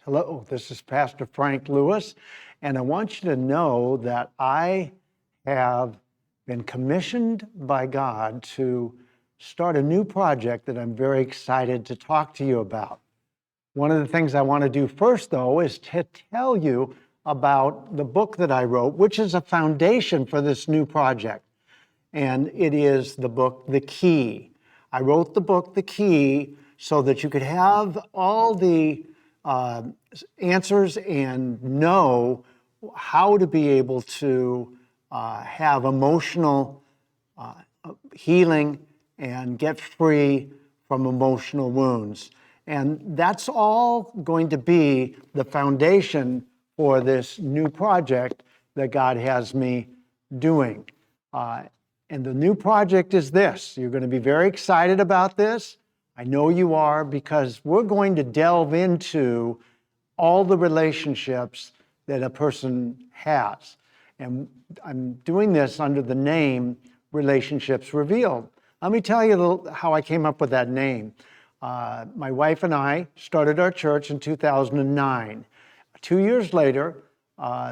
Hello, this is Pastor Frank Lewis, and I want you to know that I have been commissioned by God to start a new project that I'm very excited to talk to you about. One of the things I want to do first, though, is to tell you about the book that I wrote, which is a foundation for this new project. And it is the book, The Key. I wrote the book, The Key, so that you could have all the answers and know how to be able to have emotional healing and get free from emotional wounds. And that's all going to be the foundation for this new project that God has me doing. And the new project is this. You're going to be very excited about this. I know you are, because we're going to delve into all the relationships that a person has. And I'm doing this under the name Relationships Revealed. Let me tell you how I came up with that name. My wife and I started our church in 2009. 2 years later,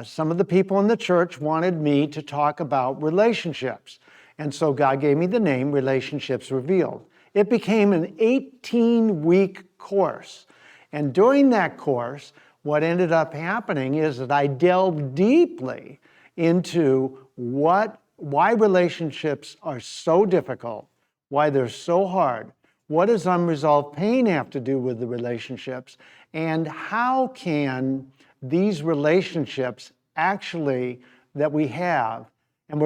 some of the people in the church wanted me to talk about relationships. And so God gave me the name Relationships Revealed. It became an 18-week course. And during that course, what ended up happening is that I delved deeply into why relationships are so difficult, why they're so hard, what does unresolved pain have to do with the relationships, and how can these relationships actually that we have and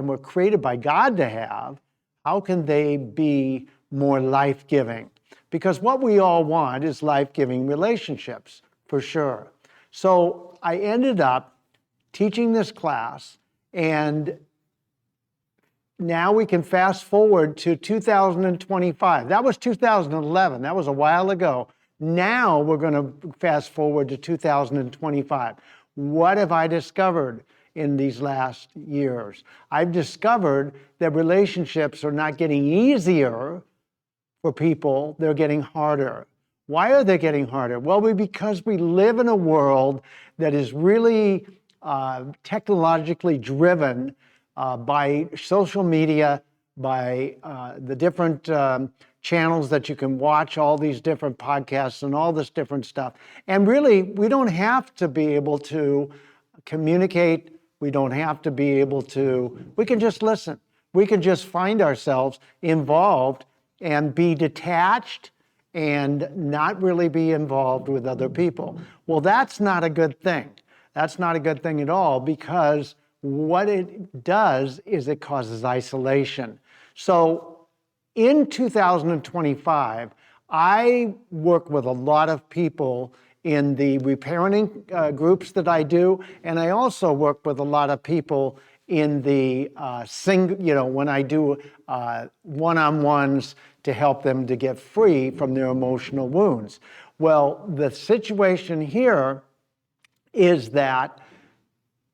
we're created by God to have, how can they be more life-giving? Because what we all want is life-giving relationships, for sure. So I ended up teaching this class, and now we can fast forward to 2025. That was 2011. That was a while ago. Now we're going to fast forward to 2025. What have I discovered in these last years? I've discovered that relationships are not getting easier for people, they're getting harder. Why are they getting harder? Well, because we live in a world that is really technologically driven by social media, by the different channels that you can watch, all these different podcasts and all this different stuff. And really, we don't have to be able to communicate. We don't have to be able to, we can just listen. We can just find ourselves involved and be detached and not really be involved with other people. Well, that's not a good thing. That's not a good thing at all, because what it does is it causes isolation. So in 2025, I work with a lot of people in the reparenting groups that I do, and I also work with a lot of people in the when I do one-on-ones to help them to get free from their emotional wounds. Well, the situation here is that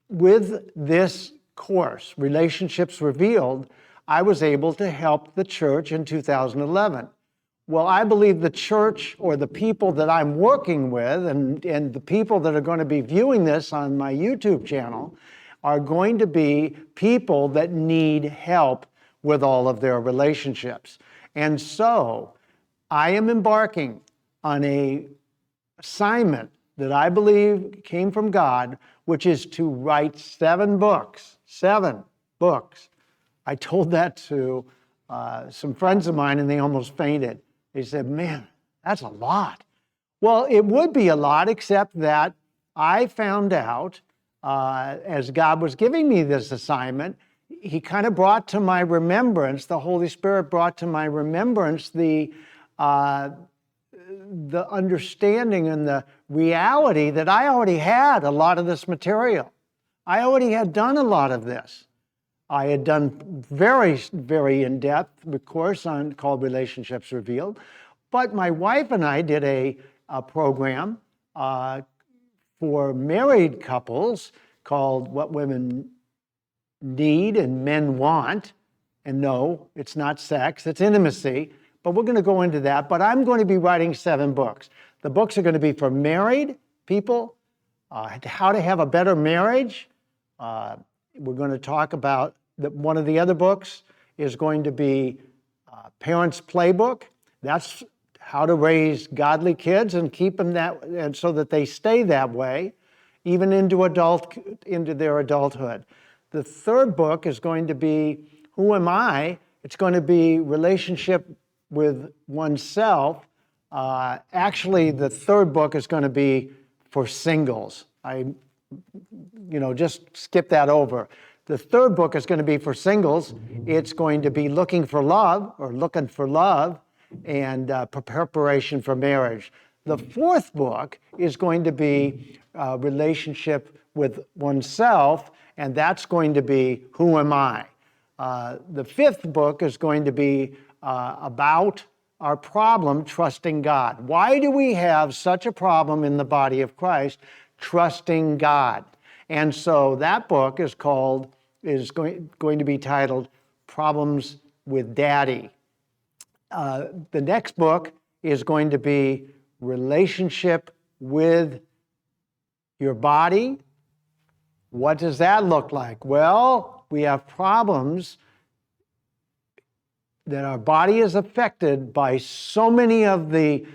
with this course, Relationships Revealed, I was able to help the church in 2011. Well, I believe the church, or the people that I'm working with, and the people that are going to be viewing this on my YouTube channel, are going to be people that need help with all of their relationships. And so I am embarking on an assignment that I believe came from God, which is to write 7 books. 7 books. I told that to some friends of mine, and they almost fainted. They said, "Man, that's a lot." Well, it would be a lot, except that I found out as God was giving me this assignment, He kind of brought to my remembrance, the Holy Spirit brought to my remembrance the understanding and the reality that I already had a lot of this material. I already had done a lot of this. I had done very, very in-depth course called Relationships Revealed, but my wife and I did a program for married couples called What Women Need and Men Want. And no, it's not sex, it's intimacy. But we're going to go into that. But I'm going to be writing 7 books. The books are going to be for married people, how to have a better marriage. We're going to talk about one of the other books is going to be Parents' Playbook. That's how to raise godly kids and keep them and so that they stay that way, even into their adulthood. The third book is going to be Who Am I? It's going to be relationship with oneself. Actually, the third book is going to be for singles. Just skip that over. The third book is going to be for singles. It's going to be Looking for Love and Preparation for Marriage. The fourth book is going to be Relationship with Oneself, and that's going to be Who Am I? The fifth book is going to be about our problem, trusting God. Why do we have such a problem in the body of Christ, trusting God? And so that book is going to be titled Problems with Daddy. The next book is going to be Relationship with Your Body. What does that look like? Well, we have problems that our body is affected by so many of the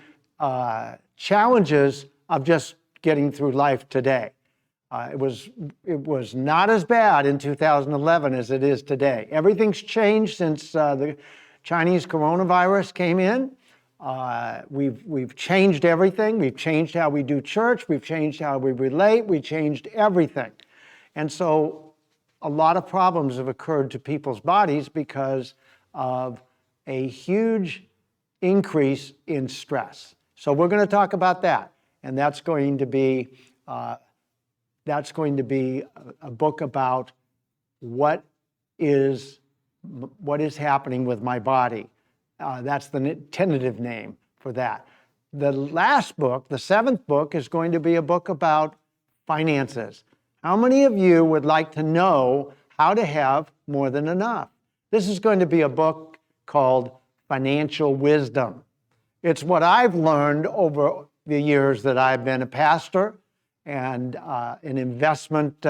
challenges of just getting through life today. It was not as bad in 2011 as it is today. Everything's changed since the Chinese coronavirus came in. We've changed everything. We've changed how we do church. We've changed how we relate. We changed everything. And so a lot of problems have occurred to people's bodies because of a huge increase in stress. So we're going to talk about that. And that's going to be a book about what is happening with my body. That's the tentative name for that. The last book, the seventh book, is going to be a book about finances. How many of you would like to know how to have more than enough? This is going to be a book called Financial Wisdom. It's what I've learned over the years that I've been a pastor and an investment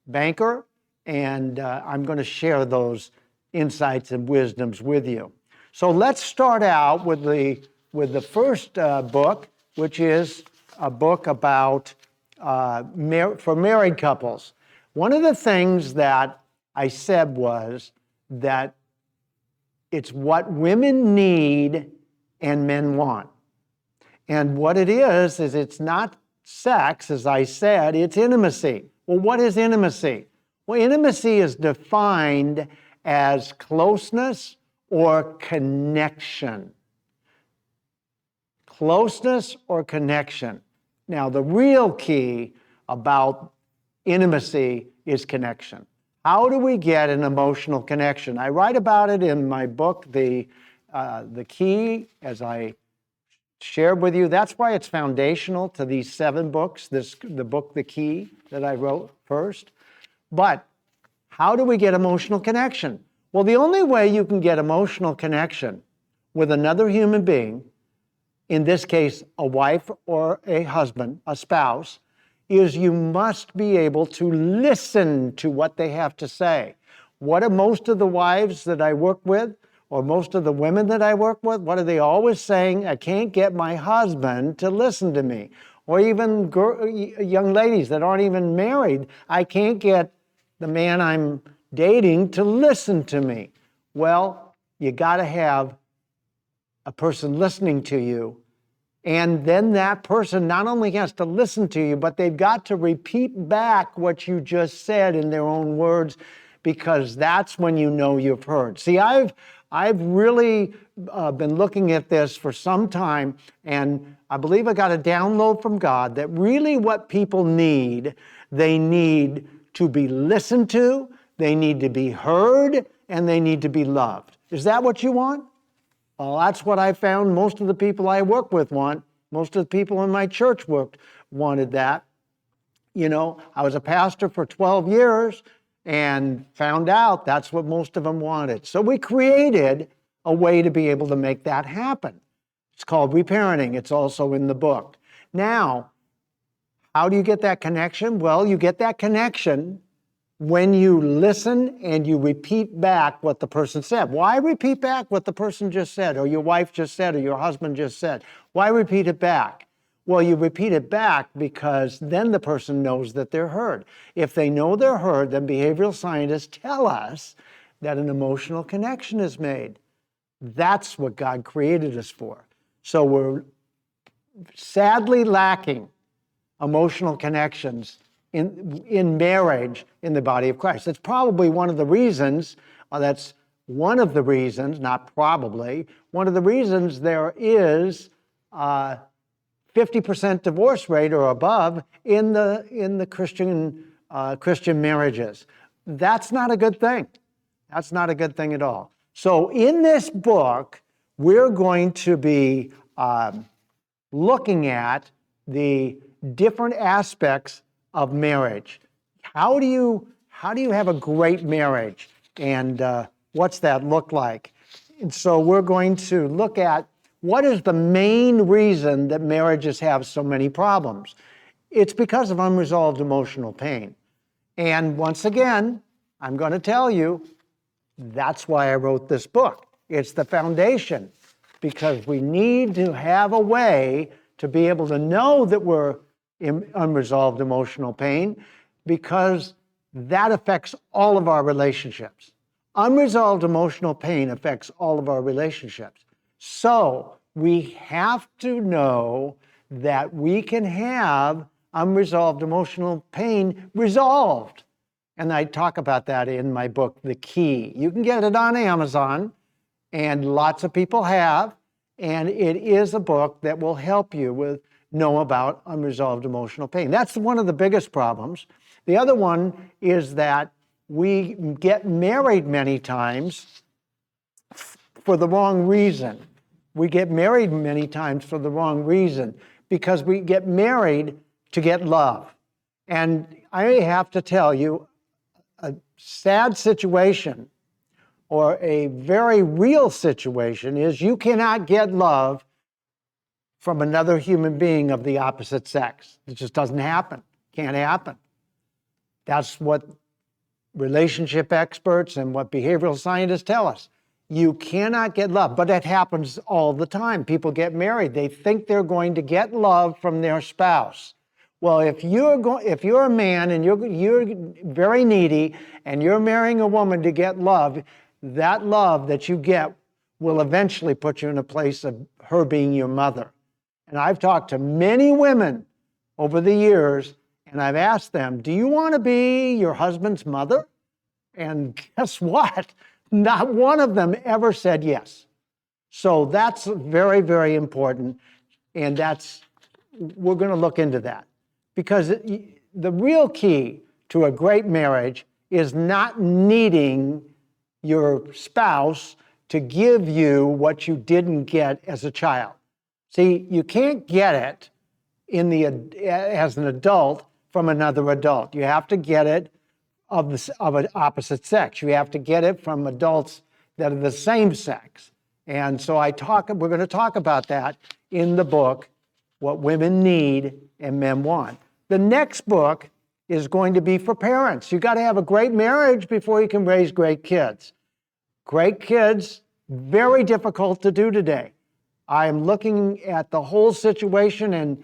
banker, and I'm going to share those insights and wisdoms with you. So let's start out with the first book, which is a book about for married couples. One of the things that I said was that it's what women need and men want. And what it is it's not sex, as I said, it's intimacy. Well, what is intimacy? Well, intimacy is defined as closeness or connection. Closeness or connection. Now, the real key about intimacy is connection. How do we get an emotional connection? I write about it in my book, The Key, as I shared with you. That's why it's foundational to these 7 books, the book, The Key, that I wrote first. But how do we get emotional connection? Well, the only way you can get emotional connection with another human being, in this case, a wife or a husband, a spouse, is you must be able to listen to what they have to say. What are most of the wives that I work with, or most of the women that I work with, what are they always saying? I can't get my husband to listen to me. Or even young ladies that aren't even married, I can't get the man I'm dating to listen to me. Well, you got to have a person listening to you. And then that person not only has to listen to you, but they've got to repeat back what you just said in their own words, because that's when you know you've heard. See, I've really been looking at this for some time, and I believe I got a download from God that really what people need, they need to be listened to, they need to be heard, and they need to be loved. Is that what you want? Well, that's what I found most of the people I work with want. Most of the people in my church wanted that. You know, I was a pastor for 12 years and found out that's what most of them wanted. So we created a way to be able to make that happen. It's called reparenting. It's also in the book. Now, How do you get that connection? Well, you get that connection when you listen and you repeat back what the person said. Why repeat back what the person just said, or your wife just said, or your husband just said? Why repeat it back? Well, you repeat it back because then the person knows that they're heard. If they know they're heard, then behavioral scientists tell us that an emotional connection is made. That's what God created us for. So we're sadly lacking emotional connections in marriage in the body of Christ. That's probably one of the reasons, not probably, one of the reasons there is 50% divorce rate or above in the Christian marriages. That's not a good thing. That's not a good thing at all. So in this book, we're going to be looking at the different aspects of marriage. How do you have a great marriage, and what's that look like? And so we're going to look at what is the main reason that marriages have so many problems. It's because of unresolved emotional pain. And once again, I'm going to tell you, that's why I wrote this book. It's the foundation, because we need to have a way to be able to know that we're in unresolved emotional pain, because that affects all of our relationships. Unresolved emotional pain affects all of our relationships. So we have to know that we can have unresolved emotional pain resolved. And I talk about that in my book, The Key. You can get it on Amazon, and lots of people have, and it is a book that will help you know about unresolved emotional pain. That's one of the biggest problems. The other one is that we get married many times for the wrong reason. We get married many times for the wrong reason, because we get married to get love. And I have to tell you, a sad situation or a very real situation is you cannot get love from another human being of the opposite sex. It just doesn't happen. Can't happen. That's what relationship experts and what behavioral scientists tell us. You cannot get love, but it happens all the time. People get married. They think they're going to get love from their spouse. Well, if you're a man and you're very needy and you're marrying a woman to get love, that love that you get will eventually put you in a place of her being your mother. And I've talked to many women over the years, and I've asked them, do you want to be your husband's mother? And guess what? Not one of them ever said yes. So that's very, very important, and we're going to look into that. Because the real key to a great marriage is not needing your spouse to give you what you didn't get as a child. See, you can't get it as an adult from another adult. You have to get it of an opposite sex. You have to get it from adults that are the same sex. And so we're going to talk about that in the book, What Women Need and Men Want. The next book is going to be for parents. You got to have a great marriage before you can raise great kids. Great kids, very difficult to do today. I am looking at the whole situation, and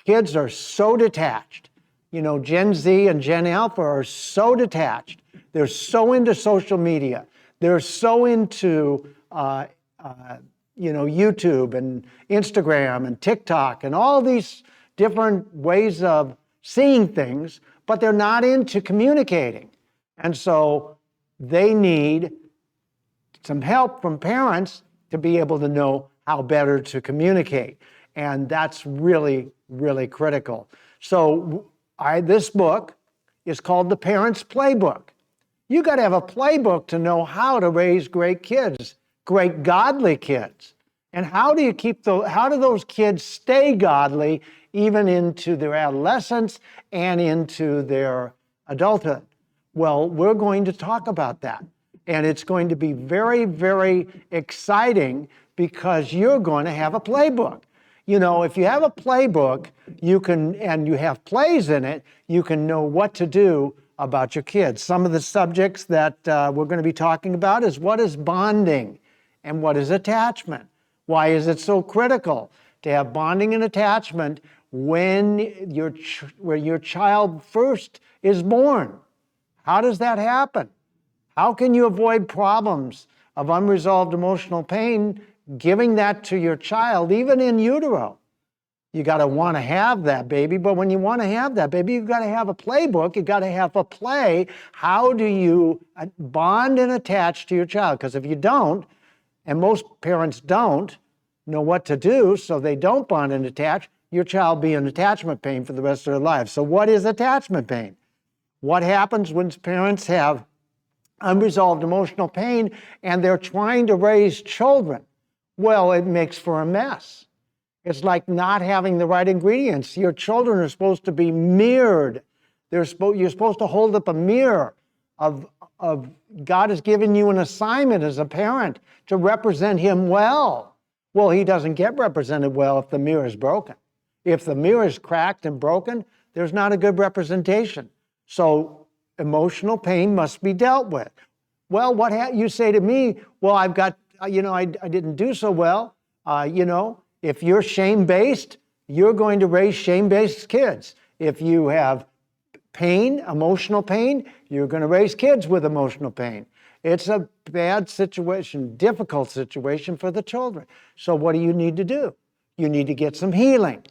kids are so detached. You know, Gen Z and Gen Alpha are so detached. They're so into social media. They're so into, YouTube and Instagram and TikTok and all these different ways of seeing things, but they're not into communicating. And so they need some help from parents to be able to know how better to communicate. And that's really, really critical. So this book is called The Parent's Playbook. You got to have a playbook to know how to raise great kids, great godly kids. And how do those kids stay godly even into their adolescence and into their adulthood? Well, we're going to talk about that. And it's going to be very, very exciting, because you're going to have a playbook. You know, if you have a playbook, and you have plays in it, you can know what to do about your kids. Some of the subjects that we're going to be talking about is what is bonding and what is attachment. Why is it so critical to have bonding and attachment when your child first is born? How does that happen? How can you avoid problems of unresolved emotional pain giving that to your child, even in utero? You got to want to have that baby, but when you want to have that baby, you've got to have a playbook. You've got to have a play. How do you bond and attach to your child? Because if you don't, and most parents don't know what to do, so they don't bond and attach, your child will be in attachment pain for the rest of their lives. So what is attachment pain? What happens when parents have unresolved emotional pain and they're trying to raise children? Well, it makes for a mess. It's like not having the right ingredients. Your children are supposed to be mirrored. You're supposed to hold up a mirror of God has given you an assignment as a parent to represent him well. Well, he doesn't get represented well if the mirror is broken. If the mirror is cracked and broken, there's not a good representation. So emotional pain must be dealt with. Well, you say to me, well, I've got, I didn't do so well. If you're shame-based, you're going to raise shame-based kids. If you have pain, emotional pain, you're going to raise kids with emotional pain. It's a bad situation, difficult situation for the children. So what do you need to do? You need to get some healing.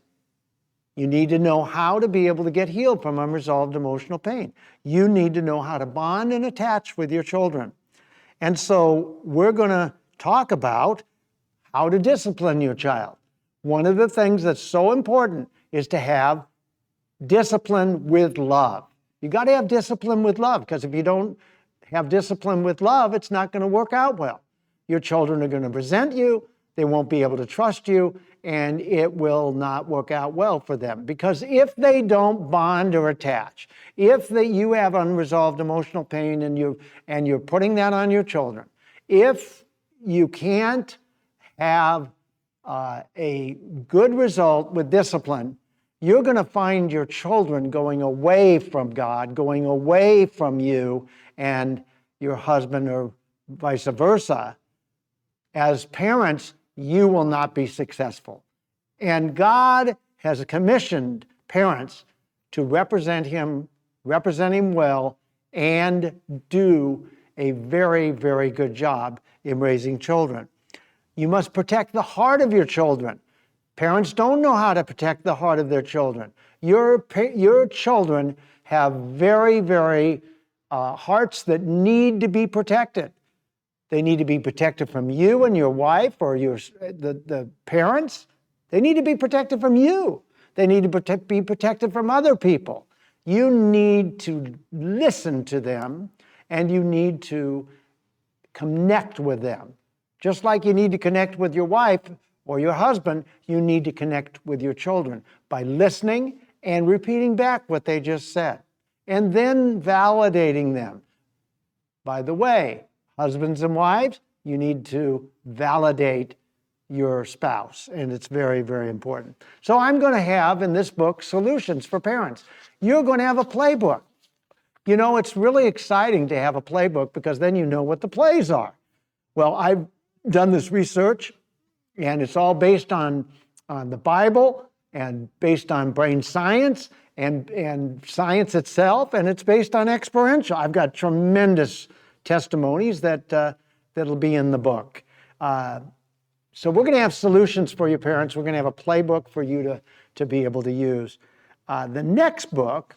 You need to know how to be able to get healed from unresolved emotional pain. You need to know how to bond and attach with your children. And so we're going to talk about how to discipline your child. One of the things that's so important is to have discipline with love. You got to have discipline with love, because if you don't have discipline with love, it's not going to work out well. Your children are going to resent you, they won't be able to trust you, and it will not work out well for them. Because if they don't bond or attach, if you have unresolved emotional pain and you're putting that on your children, if you can't have a good result with discipline, you're going to find your children going away from God, going away from you and your husband, or vice versa. As parents, you will not be successful. And God has commissioned parents to represent him well, and do a very, very good job in raising children. You must protect the heart of your children. Parents don't know how to protect the heart of their children. Your children have very, very hearts that need to be protected. They need to be protected from you and your wife, or the parents. They need to be protected from you. They need to be protected from other people. You need to listen to them, and you need to connect with them. Just like you need to connect with your wife or your husband, you need to connect with your children by listening and repeating back what they just said, and then validating them. By the way, husbands and wives, you need to validate your spouse, and it's very, very important. So I'm going to have in this book solutions for parents. You're going to have a playbook. You know, it's really exciting to have a playbook, because then you know what the plays are. Well, I've done this research, and it's all based on the Bible, and based on brain science and science itself, and it's based on experiential. I've got tremendous testimonies that'll be in the book. So we're going to have solutions for your parents. We're going to have a playbook for you to be able to use. The next book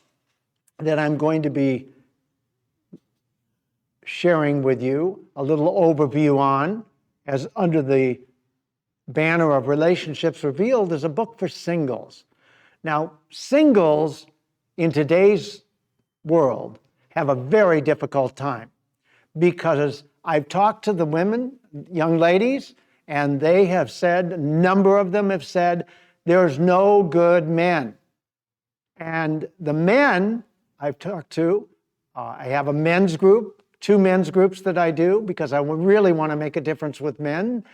that I'm going to be sharing with you a little overview on, as under the banner of Relationships Revealed, is a book for singles. Now, singles in today's world have a very difficult time, because I've talked to the women, young ladies, and they have said, a number of them have said, there's no good men. And the men I've talked to, I have a men's group, 2 men's groups that I do, because I really want to make a difference with men.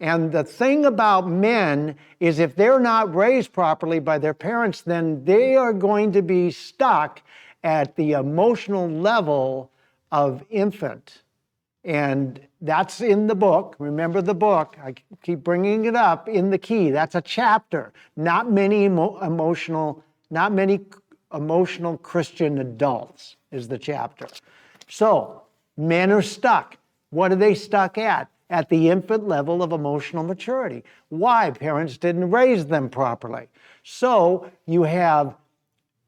And the thing about men is if they're not raised properly by their parents, then they are going to be stuck at the emotional level of infant. And that's in the book. Remember the book. I keep bringing it up in the key. That's a chapter. Not many emotional Christian adults is the chapter. So men are stuck. What are they stuck at? At the infant level of emotional maturity. Why? Parents didn't raise them properly. So you have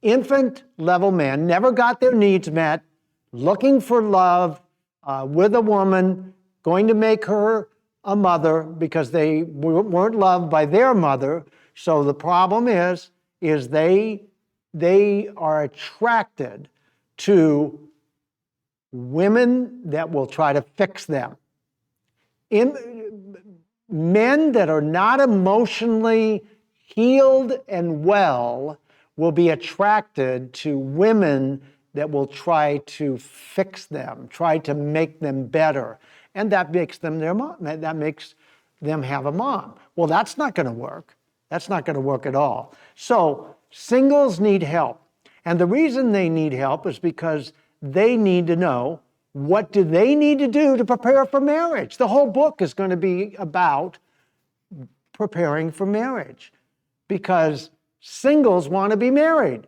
infant level men, never got their needs met, looking for love with a woman, going to make her a mother because they weren't loved by their mother. So the problem is they are attracted to women that will try to fix them. Men that are not emotionally healed and well will be attracted to women that will try to fix them, try to make them better. And that makes them their mom. That makes them have a mom. Well, that's not going to work. That's not going to work at all. So singles need help. And the reason they need help is because they need to know, what do they need to do to prepare for marriage? The whole book is going to be about preparing for marriage, because singles want to be married,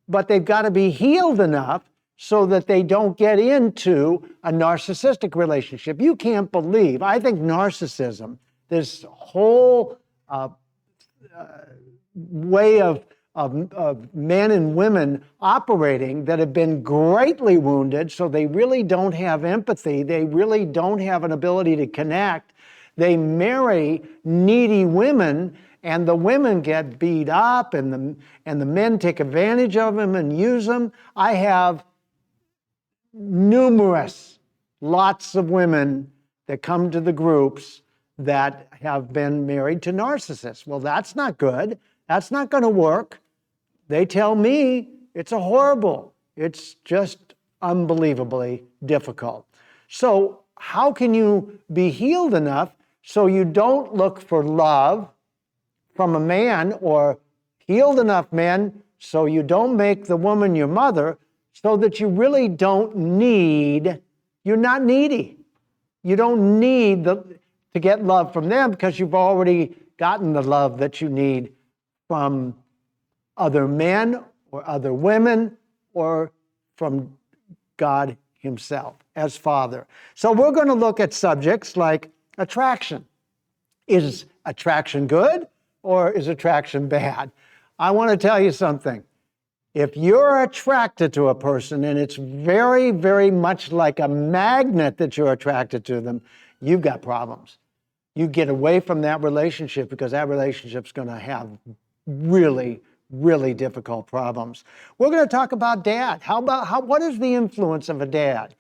but they've got to be healed enough so that they don't get into a narcissistic relationship. You can't believe, I think narcissism, this whole way of men and women operating that have been greatly wounded, so they really don't have empathy, they really don't have an ability to connect. They marry needy women, and the women get beat up, and the men take advantage of them and use them. I have lots of women that come to the groups that have been married to narcissists. Well, that's not good. That's not going to work. They tell me it's it's just unbelievably difficult. So how can you be healed enough so you don't look for love from a man, or healed enough men so you don't make the woman your mother, so that you really don't need, you're not needy. You don't need to get love from them, because you've already gotten the love that you need from other men or other women or from God himself as Father. So we're going to look at subjects like attraction. Is attraction good or is attraction bad? I want to tell you something. If you're attracted to a person and it's very, very much like a magnet that you're attracted to them, you've got problems. You get away from that relationship, because that relationship's going to have really, really difficult problems. We're going to talk about dad. What is the influence of a dad?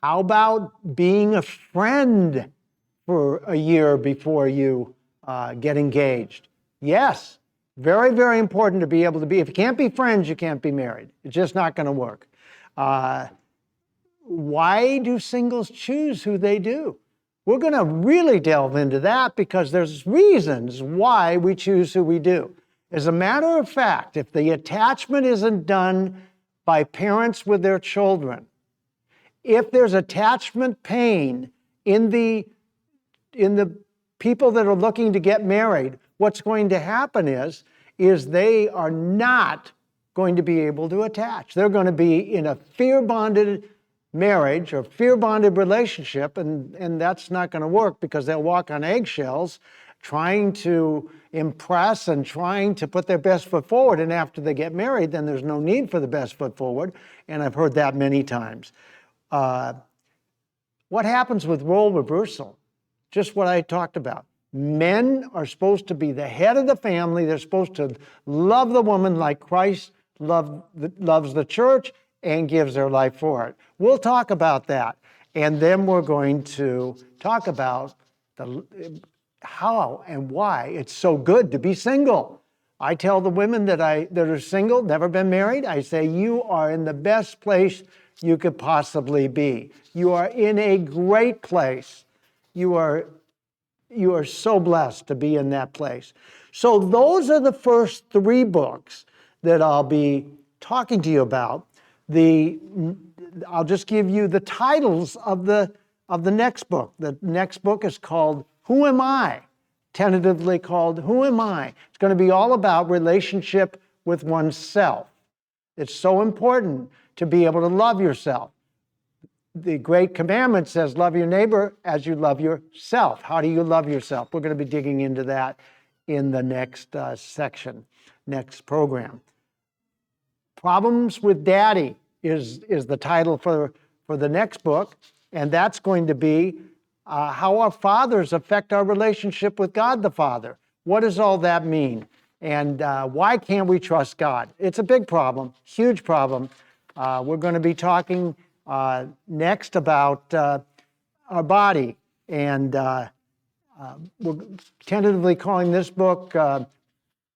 How about being a friend for a year before you get engaged? Yes, very, very important to be able to be. If you can't be friends, you can't be married. It's just not going to work. Why do singles choose who they do? We're going to really delve into that, because there's reasons why we choose who we do. As a matter of fact, if the attachment isn't done by parents with their children, if there's attachment pain in the people that are looking to get married, what's going to happen is they are not going to be able to attach. They're going to be in a fear-bonded marriage or fear-bonded relationship, and that's not going to work, because they'll walk on eggshells trying to impress and trying to put their best foot forward, and after they get married, then there's no need for the best foot forward, and I've heard that many times. What happens with role reversal? Just what I talked about. Men are supposed to be the head of the family. They're supposed to love the woman like Christ loves the church and gives their life for it. We'll talk about that. And then we're going to talk about how and why it's so good to be single. I tell the women that are single, never been married, I say, you are in the best place you could possibly be. You are in a great place. You are You are so blessed to be in that place. So those are the first 3 books that I'll be talking to you about. I'll just give you the titles of the next book. The next book is called Who Am I? Tentatively called Who Am I? It's going to be all about relationship with oneself. It's so important to be able to love yourself. The Great Commandment says, love your neighbor as you love yourself. How do you love yourself? We're going to be digging into that in the next section, next program. Problems with Daddy is the title for the next book, and that's going to be how our fathers affect our relationship with God the Father. What does all that mean? And why can't we trust God? It's a big problem, huge problem. We're going to be talking next about our body, and we're tentatively calling this book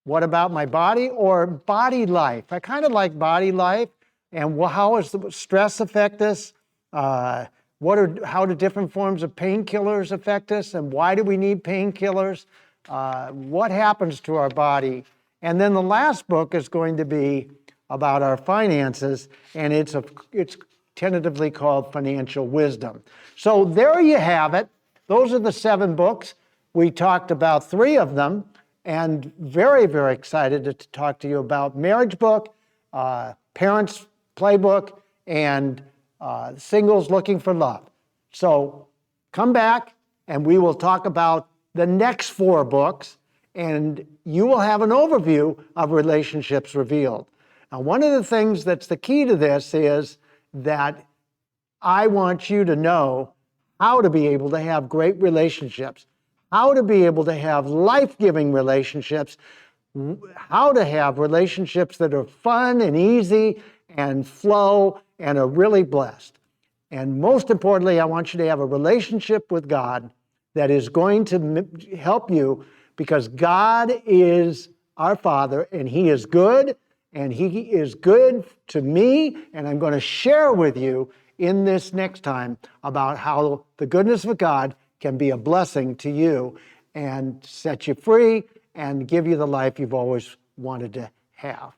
What About My Body? Or Body Life. I kind of like body life, and how does the stress affect us? How do different forms of painkillers affect us, and why do we need painkillers? What happens to our body? And then the last book is going to be about our finances, and it's tentatively called Financial Wisdom. So there you have it. Those are the 7 books. We talked about 3 of them, and very, very excited to talk to you about Marriage Book, Parents Playbook, and Singles Looking for Love. So come back, and we will talk about the next 4 books, and you will have an overview of Relationships Revealed. Now, one of the things that's the key to this is that I want you to know how to be able to have great relationships, how to be able to have life-giving relationships, how to have relationships that are fun and easy and flow and are really blessed. And most importantly, I want you to have a relationship with God that is going to help you, because God is our Father, and He is good, and He is good to me, and I'm going to share with you in this next time about how the goodness of God can be a blessing to you and set you free and give you the life you've always wanted to have.